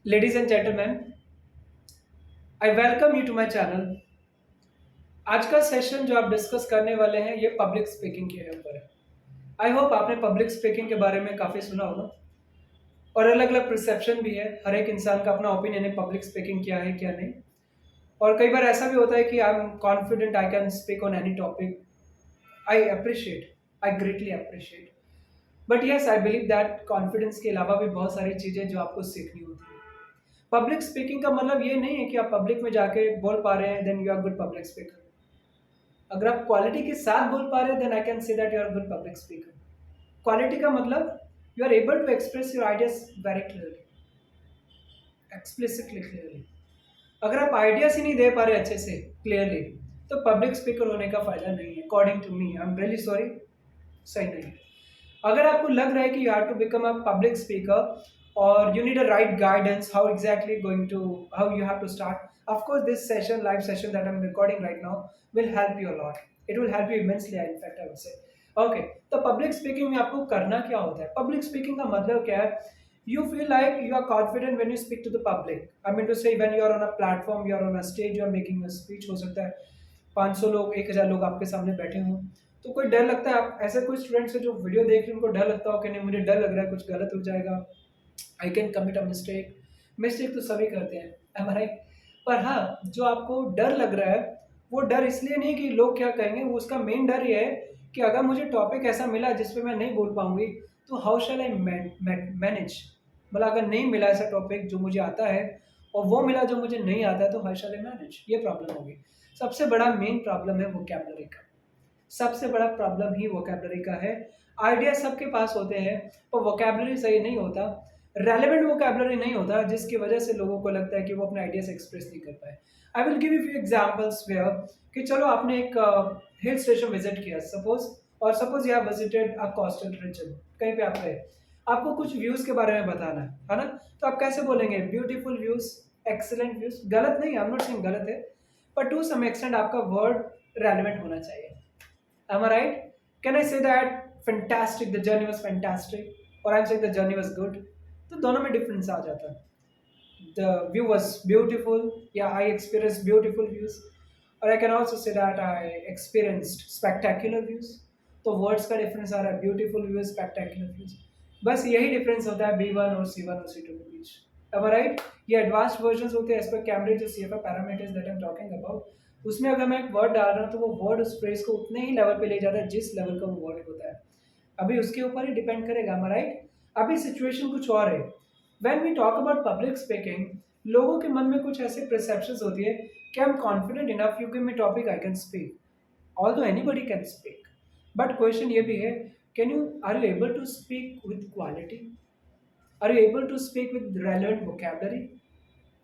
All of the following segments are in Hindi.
Ladies and gentlemen, I welcome you to my channel. आज का सेशन जो आप डिस्कस करने वाले हैं ये पब्लिक स्पीकिंग के ऊपर है। आई होप आपने पब्लिक स्पीकिंग के बारे में काफ़ी सुना होगा और अलग अलग परसेप्शन भी है। हर एक इंसान का अपना ओपिनियन है पब्लिक स्पीकिंग क्या है क्या नहीं। और कई बार ऐसा भी होता है कि I am confident I can speak on any topic. I appreciate, I greatly appreciate, but yes I believe that confidence के अलावा भी बहुत सारी चीज़ें जो आपको सीखनी होती है। पब्लिक स्पीकिंग का मतलब ये नहीं है कि आप पब्लिक में जाके बोल पा रहे हैं then you are good public speaker. अगर आप क्वालिटी के साथ बोल पा रहे हैं then I can say that you are good public speaker. Quality का मतलब you are able to express your ideas very clearly, explicitly clearly. अगर आप आइडियाज ही नहीं दे पा रहे अच्छे से क्लियरली तो पब्लिक स्पीकर होने का फायदा नहीं है। According to me, I am really sorry, सही नहीं है। अगर आपको लग रहा है कि you have to become a public speaker और you need a right guidance how exactly going to how you have to start, of course this session, live session that I'm recording right now, will help you a lot. It will help you immensely, in fact I would say. Okay, तो पब्लिक स्पीकिंग में आपको करना क्या होता है? पब्लिक स्पीकिंग का मतलब क्या है? You feel like you are confident when you speak to the public. I mean to say when you are on a platform, you are on a stage, you are making a speech, हो सकता है 500 लोग 1000 लोग आपके सामने बैठे हों। तो कोई डर लगता है, आप ऐसे कोई स्टूडेंट्स है जो वीडियो देख रहे हैं उनको डर लगता हो कि नहीं मुझे डर लग रहा है कुछ गलत हो जाएगा, I can commit a mistake. Mistake तो सभी करते हैं, एम आई राइट? पर हाँ, जो आपको डर लग रहा है वो डर इसलिए नहीं कि लोग क्या कहेंगे, वो उसका मेन डर ये है कि अगर मुझे टॉपिक ऐसा मिला जिस पे मैं नहीं बोल पाऊंगी तो हाउ शैल आई मैनेज। मतलब अगर नहीं मिला ऐसा टॉपिक जो मुझे आता है और वो मिला जो मुझे नहीं आता है तो हाउ शैल आई मैनेज, ये प्रॉब्लम होगी। सबसे बड़ा मेन प्रॉब्लम है वोकैबुलरी का। सबसे बड़ा प्रॉब्लम ही वोकैबुलरी का है। आइडिया सबके पास होते हैं पर वोकैबुलरी सही नहीं होता, रेलेवेंट वोकैबुलरी नहीं होता, जिसकी वजह से लोगों को लगता है कि वो अपने आइडियाज एक्सप्रेस नहीं कर पाए। I will give you few examples where कि चलो आपने एक हिल स्टेशन विजिट किया सपोज, और suppose you have visited a coastal region, कहीं पे आप गए, आपको कुछ व्यूज के बारे में बताना है ना? तो आप कैसे बोलेंगे? Beautiful views, excellent views. गलत नहीं, आई एम नॉट सेइंग गलत है, पर टू सम एक्सटेंट आपका वर्ड रेलेवेंट होना चाहिए। Am I right? Can I say that fantastic, the journey was fantastic, or I'm saying the journey was good? तो दोनों में डिफरेंस आ जाता है। The view was beautiful. Yeah, I experienced beautiful views. Or I can also say that I experienced spectacular views. तो वर्ड्स का डिफरेंस आ रहा है, ब्यूटीफुल व्यूज, स्पेक्टेकुलर व्यूज। बस यही डिफरेंस होता है B1 और C1 और C2 के बीच। अब राइट, ये एडवांस्ड वर्जन होते हैं एज पर कैम्ब्रिज जो CFA parameters that I am talking about. उसमें अगर मैं एक वर्ड डाल रहा हूँ तो वो वर्ड उस फ्रेज को उतने ही लेवल पे ले जाता है जिस लेवल का वो वर्ड होता है। अभी उसके ऊपर ही डिपेंड करेगा, राइट? अभी सिचुएशन कुछ और है। When we talk about public speaking, लोगों के मन में कुछ ऐसे परसेप्शंस होती है कि I am confident enough, you give me topic I can speak, although anybody can speak, but question ये भी है, can you, are you able to speak with quality? Are you able to speak with relevant vocabulary?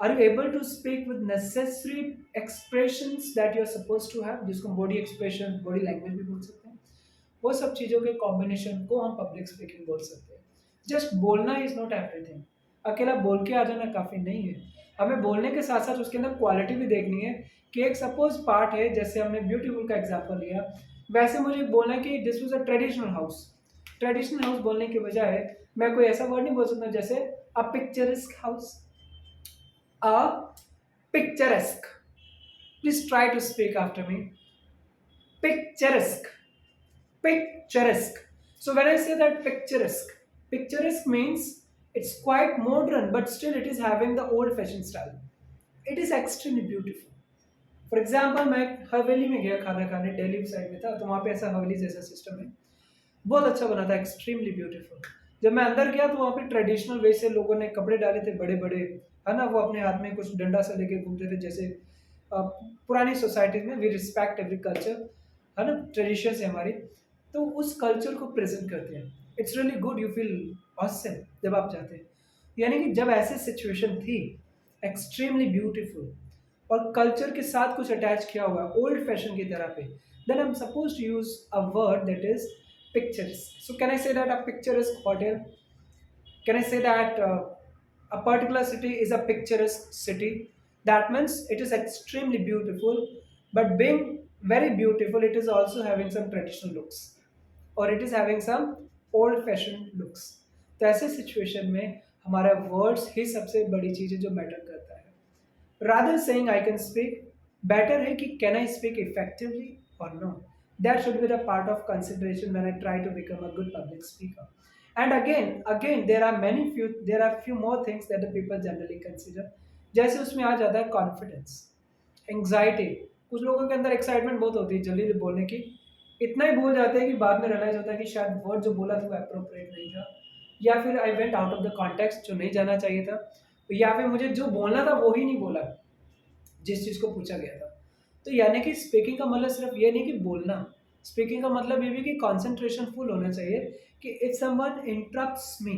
Are you able to speak with necessary expressions that you're supposed to have, जिसको body expression, body language भी बोल सकते हैं। वो सब चीज़ों के कॉम्बिनेशन को हम पब्लिक स्पीकिंग बोल सकते हैं। जस्ट बोलना इज नॉट एवरीथिंग। अकेला बोल के आ जाना काफ़ी नहीं है। हमें बोलने के साथ साथ उसके अंदर क्वालिटी भी देखनी है कि एक सपोज पार्ट है, जैसे हमने ब्यूटीफुल का एग्जांपल लिया, वैसे मुझे बोलना है कि this was a traditional house. Traditional house बोलने के बजाय मैं कोई ऐसा वर्ड नहीं बोल सकता जैसे a picturesque house, a picturesque. Please try to speak after me. Picturesque, picturesque. So when I say that picturesque, picturesque means it's quite modern, but still it is having the old-fashioned style. It is extremely beautiful. For example मैं हवेली में गया खाना खाने, दिल्ली साइड में था, तो वहाँ पे ऐसा हवेली जैसा सिस्टम है, बहुत अच्छा बना था, एक्सट्रीमली ब्यूटीफुल। जब मैं अंदर गया तो वहाँ पे ट्रेडिशनल वे से लोगों ने कपड़े डाले थे बड़े बड़े, है ना? वो अपने हाथ में कुछ डंडा सा लेके घूमते थे, जैसे पुरानी सोसाइटीज में वी रिस्पेक्ट एवरी कल्चर, है ना? ट्रेडिशंस है हमारी, तो उस कल्चर को प्रेजेंट करते हैं। It's really good, you feel awesome जब आप जाते हैं। यानी कि जब ऐसी सिचुएशन थी, एक्सट्रीमली ब्यूटीफुल, और कल्चर के साथ कुछ अटैच किया हुआ है ओल्ड फैशन की तरह पे, then I am suppose to use a word that is pictures. So can I say that a picturesque hotel? Can I say that a particular city is a picturesque city? That means it is extremely beautiful, but being very beautiful, it is also having some traditional looks, or it is having some old fashioned looks. तो ऐसे सिचुएशन में हमारा वर्ड्स ही सबसे बड़ी चीज़ है जो मैटर करता है। Rather saying I can speak, better है कि कैन आई स्पीक इफेक्टिवली और no. That should be the part of consideration when I try to become a good public speaker. And again there are few more things that the people generally consider. जैसे उसमें आ जाता है कॉन्फिडेंस, एंग्जाइटी। कुछ लोगों के अंदर एक्साइटमेंट बहुत होती है जल्दी बोलने की, इतना ही बोल जाते हैं कि बाद में रियलाइज होता है कि शायद वर्ड जो बोला था वो अप्रोप्रिएट नहीं था, या फिर I went out of the context जो नहीं जाना चाहिए था, या फिर मुझे जो बोलना था वो ही नहीं बोला जिस चीज़ को पूछा गया था। तो यानी कि स्पीकिंग का मतलब सिर्फ ये नहीं कि बोलना, स्पीकिंग का मतलब ये भी कि कंसंट्रेशन फुल होना चाहिए कि इफ समवन इंटरप्ट्स मी,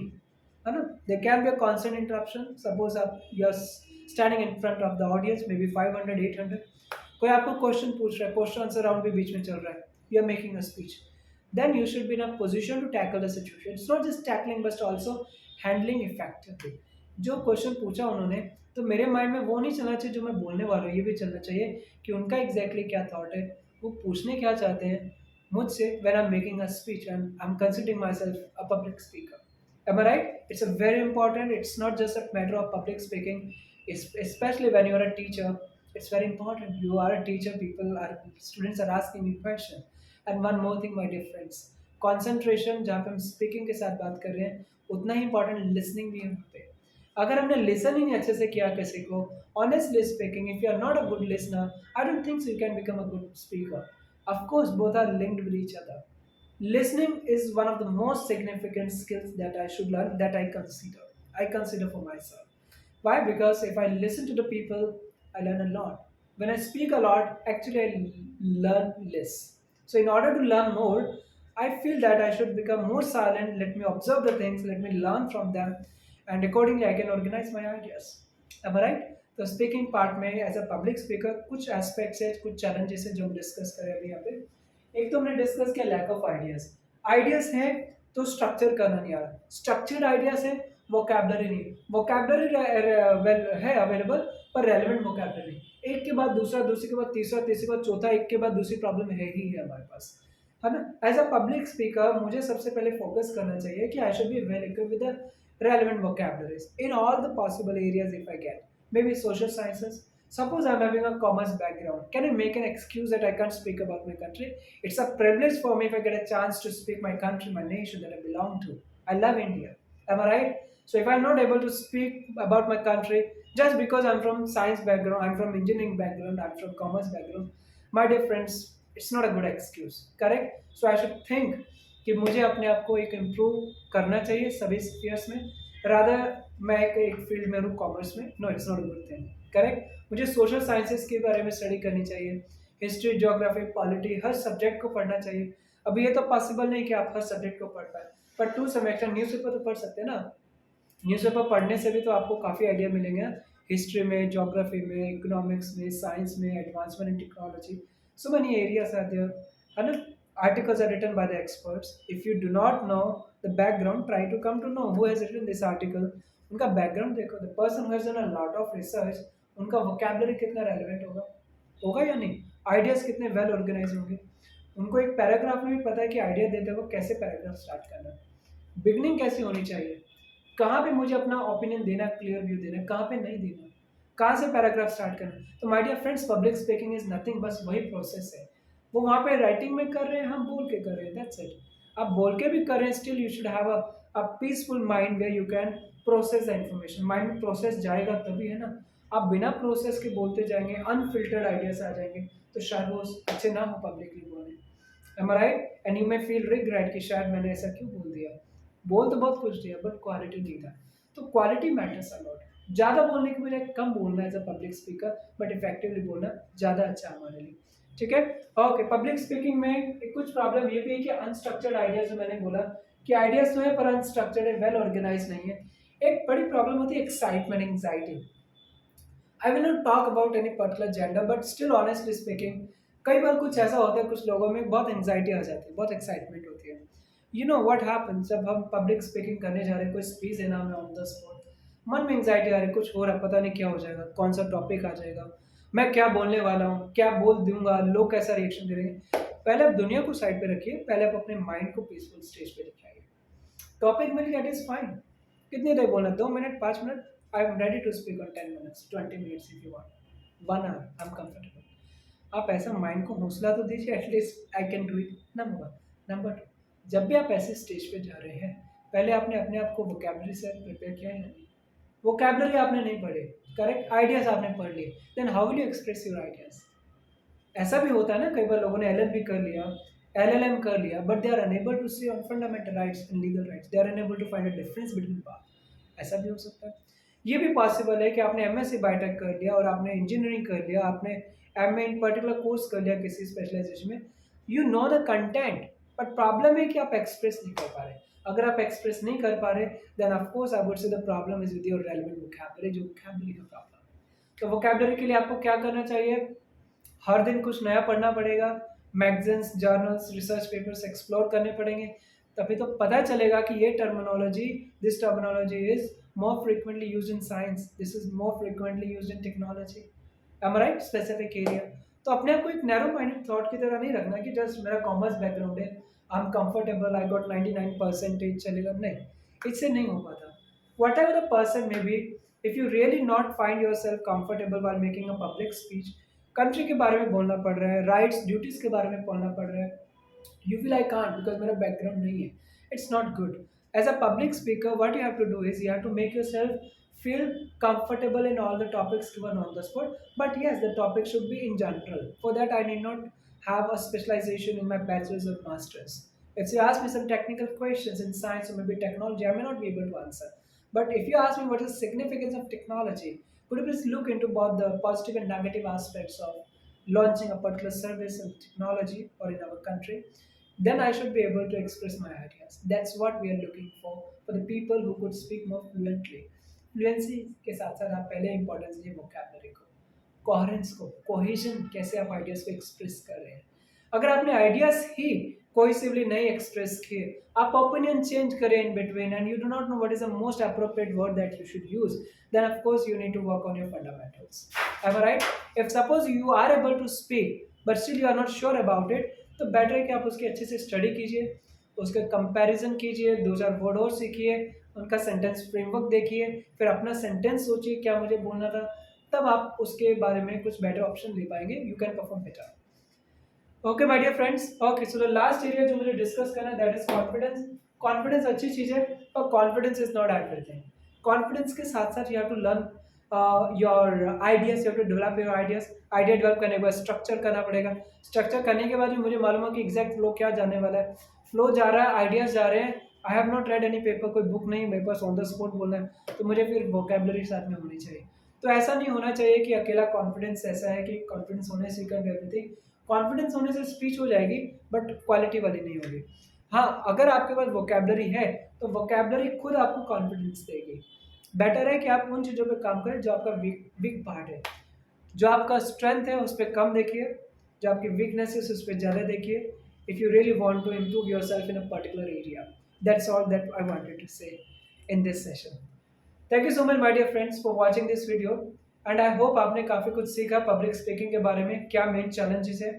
है ना, they can be a constant interruption. Suppose आप you are standing in front of the audience, maybe 500 800, कोई आपको क्वेश्चन पूछ रहा है, क्वेश्चन आंसर राउंड भी बीच में चल रहा है, you are making a speech, then you should be in a position to tackle the situation. It's not just tackling but also handling effectively. जो क्वेश्चन पूछा उन्होंने, तो मेरे माइंड में वो नहीं चलना चाहिए जो मैं बोलने वाला हूँ, ये भी चलना चाहिए कि उनका एग्जैक्टली क्या थॉट है, वो पूछने क्या चाहते हैं मुझसे when I am making a speech and I am considering my self a public speaker. Am I right? It's a very important. It's not just a matter of public speaking. Especially when you are a teacher, it's very important. You are a teacher. Students are asking you question. And one more thing, my dear friends, concentration जहाँ पे हम speaking के साथ बात कर रहे हैं, उतना ही important listening भी है वहाँ पे। अगर हमने listen ही नहीं अच्छे से किया किसी को, honestly speaking, if you are not a good listener, I don't think so you can become a good speaker. Of course, both are linked with each other. Listening is one of the most significant skills that I should learn, that I consider for myself. Why? Because if I listen to the people, I learn a lot. When I speak a lot, actually I learn less. So in order to learn more, I feel that I should become more silent, let me observe the things, let me learn from them, and accordingly I can organize my ideas. Am I right? तो स्पीकिंग पार्ट में एज अ पब्लिक स्पीकर कुछ एस्पेक्ट्स है, कुछ चैलेंजेस है जो हम डिस्कस करें अभी यहाँ पे। एक तो हमने डिस्कस किया लैक ऑफ आइडियाज। आइडियाज है तो स्ट्रक्चर करना नहीं आ रहा, स्ट्रक्चर्ड आइडियाज है, वोकैबुलरी नहीं, वोकैबुलरी है अवेलेबल पर रेलेवेंट वोकैबुलरी, एक के बाद दूसरा, दूसरे के बाद तीसरा, तीसरे के बाद चौथा, एक के बाद दूसरी प्रॉब्लम है ही है हमारे पास, है ना। एज अ पब्लिक स्पीकर मुझे सबसे पहले फोकस करना चाहिए कि I should be well equipped with the relevant vocabularies in all the possible areas if I get. Maybe social sciences. Suppose I'm having a commerce background. Can I make an excuse that I can't speak about my country? It's a privilege for me if I get a chance to speak my country, my nation that I belong to. I love India. Am I right? So if I'm not able to speak about my country just because I'm from science background, I'm from engineering background, I'm from commerce background, my dear friends, it's not a good excuse. Correct? So I should think कि मुझे अपने आप को एक इम्प्रूव करना चाहिए सभी स्फीयर्स में, रादर मैं एक फील्ड में हूँ कॉमर्स में, no it's not a good thing. Correct, मुझे सोशल साइंसेस के बारे में स्टडी करनी चाहिए, हिस्ट्री, ज्योग्राफी, पॉलिटी, हर सब्जेक्ट को पढ़ना चाहिए। अभी ये तो पॉसिबल नहीं कि आप हर सब्जेक्ट को पढ़ पाए, पर टू सम एक्सटेंट न्यूज़पेपर तो पढ़ सकते हैं ना। न्यूज़पेपर पढ़ने से भी तो आपको काफ़ी आइडिया मिलेंगे हिस्ट्री में, ज्योग्राफी में, इकोनॉमिक्स में, साइंस में, advancement in technology, so many areas are there, है ना। Articles are written by the experts. If you do not know the background, try to come to know who has written this article. उनका background देखो, the person who has done a lot of research, उनका vocabulary कितना relevant होगा, होगा या नहीं, ideas कितने well organized होंगे, उनको एक पैराग्राफ में भी पता है कि आइडिया देते हुए कैसे पैराग्राफ स्टार्ट करना है, बिगनिंग कैसी होनी चाहिए, कहाँ पे मुझे अपना ओपिनियन देना, क्लियर व्यू देना, कहाँ पे नहीं देना, कहाँ से पैराग्राफ स्टार्ट करना। तो my dear friends, public speaking is nothing, बस वही प्रोसेस है। वो वहाँ पे राइटिंग में कर रहे हैं, हम बोल के कर रहे हैं, दैट्स इट। आप बोल के भी कर रहे हैं, still you should have a peaceful mind where you can process the information. Mind में प्रोसेस जाएगा तभी, है ना। आप बिना प्रोसेस के बोलते जाएंगे, अनफिल्टर्ड आइडियाज आ जाएंगे, तो शायद वो अच्छे ना हो पब्लिकली बोलने। Am I right? And you may feel regret कि शायद मैंने ऐसा क्यों बोल दिया। बोल तो बहुत कुछ दिया बट क्वालिटी नहीं था। तो क्वालिटी मैटर्स अ लॉट। ज़्यादा बोलने के बजाय कम बोलना as a public speaker, but effectively बोलना ज़्यादा अच्छा हमारे लिए। ठीक है, ओके। पब्लिक स्पीकिंग में कुछ प्रॉब्लम ये भी है कि अनस्ट्रक्चर्ड आइडियाज, जो मैंने बोला कि आइडियाज तो है पर अनस्ट्रक्चर्ड है, वेल ऑर्गेनाइज नहीं है। एक बड़ी प्रॉब्लम होती है excitement, anxiety. I will not talk about any particular gender, but still honestly speaking, कई बार कुछ ऐसा होता है, कुछ लोगों में बहुत एंग्जाइटी आ जाती है, बहुत एक्साइटमेंट होती है। यू नो व्हाट हैपेंस, जब हम पब्लिक स्पीकिंग करने जा रहे हैं, कोई स्पीच देना हमें ऑन द स्पॉट, मन में एंग्जाइटी आ रही है, कुछ हो रहा है, पता नहीं क्या हो जाएगा, कौन सा टॉपिक आ जाएगा, मैं क्या बोलने वाला हूँ, क्या बोल दूंगा, लोग कैसा रिएक्शन देंगे। पहले आप दुनिया को साइड पे रखिए, पहले आप अपने माइंड को पीसफुल स्टेज पे लेके आइए। टॉपिक मिल गया, इट इज फाइन, कितनी देर बोलना, 2 minute, 5 minute? I am ready to speak on 10 minutes, 20 minutes if you want, 1 hour, I am comfortable. आप ऐसा माइंड को हौसला तो दीजिए, at least I can do it. Number one. Number two, जब भी आप ऐसे स्टेज पे जा रहे हैं, पहले आपने अपने आप को वोकेबलरी से प्रिपेयर किया है या नहीं? वोकेबलरी आपने नहीं पढ़े, करेक्ट, आइडियाज आपने पढ़ लिए, then how will you express your ideas? ऐसा भी होता है ना, कई बार लोगों ने एलएलबी कर लिया, एलएलएम कर लिया, but they are unable to see on fundamental rights and legal rights, they are unable to find a difference between path. ऐसा भी हो सकता है। ये भी पॉसिबल है कि आपने एमएससी बायोटेक कर लिया और आपने इंजीनियरिंग कर लिया, आपने एमए इन पर्टिकुलर कोर्स कर लिया किसी स्पेशलाइजेशन में, you know the content, but problem है कि आप एक्सप्रेस नहीं कर पा रहे। अगर आप एक्सप्रेस नहीं कर पा रहे, then of course I would say the problem is with your relevant vocabulary, जो वोकैबुलरी का प्रॉब्लम है। तो वोकैबुलरी के लिए आपको क्या करना चाहिए? हर दिन कुछ नया पढ़ना पड़ेगा, magazines, journals, research papers explore करने पड़ेंगे, तभी तो पता चलेगा कि ये terminology, this terminology is more frequently used in science, this is more frequently used in technology, am I right, specific area. तो अपने आप को एक नैरो माइंडेड थॉट की तरह नहीं रखना कि जस्ट मेरा कॉमर्स बैकग्राउंड है, आई एम कंफर्टेबल, आई गॉट 99% चलेगा, नहीं, इससे नहीं हो पाता। What ever the person may be, if you really not find your self comfortable while making a public speech, country के बारे में बोलना पड़ रहा है, राइट्स ड्यूटीज के बारे में बोलना पड़ रहा है, you feel I can't because मेरा बैकग्राउंड नहीं है, it's not good. As a public speaker what you have to do is you have to make yourself feel comfortable in all the topics given on the spot, but yes, the topic should be in general. For that I need not have a specialization in my bachelor's or master's. If you ask me some technical questions in science or maybe technology, I may not be able to answer. But if you ask me what is the significance of technology, could you please look into both the positive and negative aspects of launching a particular service and technology or in our country, then I should be able to express my ideas. That's what we are looking for the people who could speak more fluently. Fluency के साथ साथ आप पहले इंपॉर्टेंस दीजिए वोकैबुलरी को, कोहेरेंस को, कोहेजन, कैसे आप आइडियाज को एक्सप्रेस कर रहे हैं। अगर आपने आइडियाज ही कोहेसिवली नहीं एक्सप्रेस किए, आप ओपिनियन चेंज करें in between and you do not know what is the most appropriate word that you should use, then of course you need to work on your fundamentals. Am I right? If suppose you are able to speak but still you are not sure about it, तो बेटर है कि आप उसकी अच्छे से स्टडी कीजिए, उसका कंपैरिजन कीजिए, 2-4 वर्ड और सीखिए, उनका सेंटेंस फ्रेमवर्क देखिए, फिर अपना सेंटेंस सोचिए क्या मुझे बोलना था, तब आप उसके बारे में कुछ बेटर ऑप्शन ले पाएंगे, you can perform better. Okay my dear friends, okay so the last area जो मुझे डिस्कस करना है दैट इज कॉन्फिडेंस। कॉन्फिडेंस अच्छी चीज़ है, पर confidence is not everything. Confidence के साथ साथ you have to learn your ideas, you have to develop your ideas. Idea develop करने के बाद स्ट्रक्चर करना पड़ेगा, स्ट्रक्चर करने के बाद भी मुझे मालूम है कि एग्जैक्ट फ्लो क्या जाने वाला है, फ्लो जा रहा है, आइडियाज जा रहे हैं, I have not red any paper, कोई बुक नहीं मेरे पास, ऑन द स्पॉट बोलना है, तो मुझे फिर वोकेबलरी साथ में होनी चाहिए। तो ऐसा नहीं होना चाहिए कि अकेला कॉन्फिडेंस ऐसा है कि कॉन्फिडेंस होने से कर एवरीथिंग। कॉन्फिडेंस होने से स्पीच हो जाएगी बट क्वालिटी वाली नहीं होगी। हाँ, अगर आपके पास वोकेबलरी है तो वोकेबलरी खुद आपको कॉन्फिडेंस देगी। बेटर है कि आप उन चीज़ों पे काम करें जो आपका वीक पार्ट है, जो आपका स्ट्रेंथ है उस पर कम देखिए, जो आपकी वीकनेस है उस पर ज़्यादा देखिए, if you really want to improve yourself in a particular area. That's all that I wanted to say in this session. Thank you so much my dear friends for watching this video and I hope आपने काफ़ी कुछ सीखा पब्लिक स्पीकिंग के बारे में, क्या मेन चैलेंजेस है।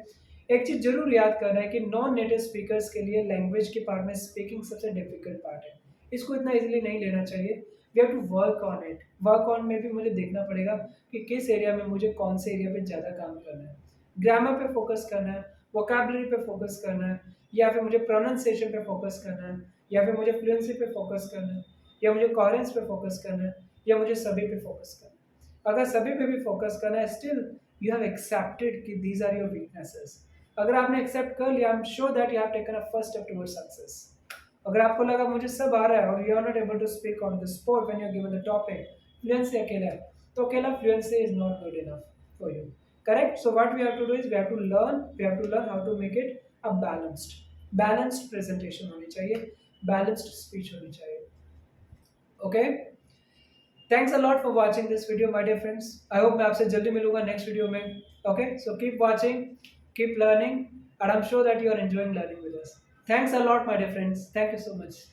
एक चीज़ जरूर याद करना है कि नॉन नेटिव स्पीकर्स के लिए लैंग्वेज के पार्ट में स्पीकिंग सबसे डिफिकल्ट पार्ट है, इसको इतना इजीली नहीं लेना चाहिए। We have to work on it. Work on में भी मुझे देखना पड़ेगा कि किस एरिया में मुझे कौन से एरिया पे ज़्यादा काम करना है, ग्रामर पे फोकस करना है, वोकैबुलरी पे फोकस करना है, या फिर मुझे प्रोनाउंसिएशन पे फोकस करना है, या फिर मुझे फ्लुएंसी पे फोकस करना है, या मुझे कोहेरेंस पे फोकस करना है, या मुझे सभी पे फोकस करना है। अगर सभी पे भी फोकस करना है, स्टिल यू हैव एक्सेप्टेड कि दीज आर योर वीकनेसेस। अगर आपने एक्सेप्ट कर लिया, I am sure that you have taken a first step towards success. अगर आपको लगा मुझे सब आ रहा है और you are not able to speak on the spot when you are given the topic, fluency अकेला है, तो अकेला fluency is not good enough for you, correct? So what we have to do is we have to learn how to make it a balanced presentation होनी चाहिए, बैलेंस्ड स्पीच होनी चाहिए। Okay, thanks a lot for watching this video my dear friends. I hope मैं आपसे जल्दी मिलूंगा नेक्स्ट वीडियो में। Okay, so keep watching, keep learning, and I'm sure that you are enjoying learning with us. Thanks a lot, my dear friends. Thank you so much.